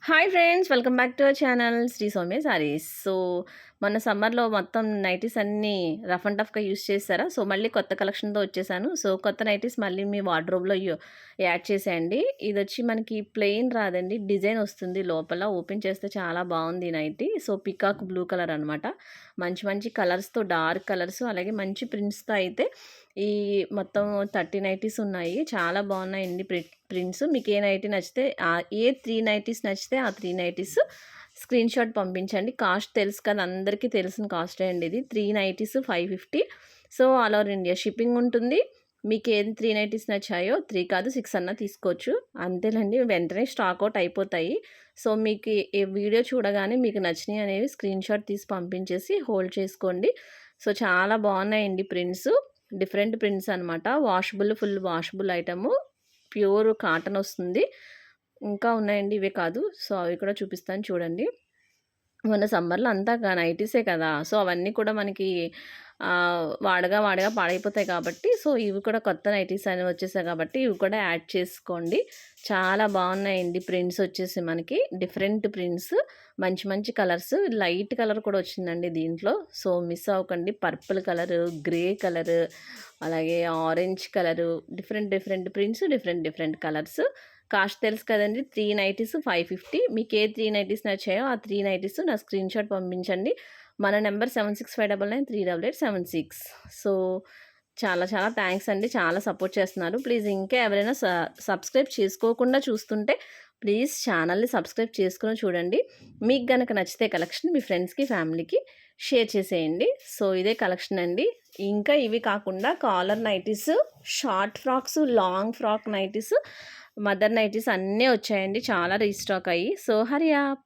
Hi friends! Welcome back to our channel Shri Soumya sarees. మొన్న సమ్మర్‌లో మొత్తం నైటీస్ అన్నీ రఫ్ అండ్ టఫ్‌గా యూజ్ చేసారా? మళ్ళీ కొత్త కలెక్షన్‌తో వచ్చేసాను. కొత్త నైటీస్ మళ్ళీ మీ వార్డ్‌రోబ్‌లో యాడ్ చేసేయండి. ఇదొచ్చి మనకి ప్లెయిన్ రాదండి. డిజైన్ వస్తుంది లోపల. ఓపెన్ చేస్తే చాలా బావుంది ఈ నైటీ. పికాక్ బ్లూ కలర్ అనమాట. మంచి మంచి కలర్స్‌తో డార్క్ కలర్స్ అలాగే మంచి ప్రింట్స్‌తో అయితే ఈ మొత్తం 30 నైటీస్ ఉన్నాయి. చాలా బాగున్నాయండి ప్రింట్స్. మీకు ఏ నైటీ నచ్చితే ఏ 3 నైటీస్ నచ్చితే ఆ 3 నైటీస్ స్క్రీన్ షాట్ పంపించండి. కాస్ట్ తెలుసు కదా! అందరికీ తెలిసిన కాస్టే అండి ఇది. 3 nighties 550. All over India shipping ఉంటుంది. మీకు ఏది 3 నైటీస్ నచ్చాయో 3 కాదు 6 అన్నా తీసుకోవచ్చు. అంతేనండి. వెంటనే స్టాక్ ఔట్ అయిపోతాయి. మీకు ఈ వీడియో చూడగానే మీకు నచ్చినయి అనేవి స్క్రీన్ షాట్ తీసి పంపించేసి హోల్డ్ చేసుకోండి. చాలా బాగున్నాయండి ప్రింట్స్. డిఫరెంట్ ప్రింట్స్ అనమాట. Washable, full washable item. Pure cotton వస్తుంది. ఇంకా ఉన్నాయండి, ఇవే కాదు. అవి కూడా చూపిస్తాను చూడండి. మొన్న సమ్మర్‌లో అంతా నైటీసే కదా! అవన్నీ కూడా మనకి వాడగా వాడగా పాడైపోతాయి కాబట్టి ఇవి కూడా కొత్త నైటీస్ అని వచ్చేసాయి కాబట్టి ఇవి కూడా యాడ్ చేసుకోండి. చాలా బాగున్నాయండి ప్రింట్స్ వచ్చేసి మనకి. డిఫరెంట్ ప్రింట్స్, మంచి మంచి కలర్స్. లైట్ కలర్ కూడా వచ్చిందండి దీంట్లో. మిస్ అవ్వకండి. పర్పుల్ కలరు, గ్రే కలరు, అలాగే orange colour, different different prints, different different colours. Cost తెలుసు కదండి. 3 నైటీస్ 550. మీకు ఏ 3 నైటీస్ నచ్చాయో ఆ 3 నైటీస్ నా స్క్రీన్ షాట్ పంపించండి. మన నెంబర్ 7659938876. చాలా చాలా థ్యాంక్స్ అండి. చాలా సపోర్ట్ చేస్తున్నారు. ప్లీజ్ ఇంకా ఎవరైనా సబ్స్క్రైబ్ చేసుకోకుండా చూస్తుంటే ప్లీజ్ ఛానల్ని సబ్స్క్రైబ్ చేసుకుని చూడండి. మీకు గనక నచ్చితే కలెక్షన్ మీ ఫ్రెండ్స్కి, ఫ్యామిలీకి షేర్ చేసేయండి. ఇదే కలెక్షన్ అండి. ఇంకా ఇవి కాకుండా collar nighties, short frocks, long frock nighties, mother nighties అన్నీ వచ్చాయండి. చాలా రీస్టాక్ అయ్యి. Hurry up.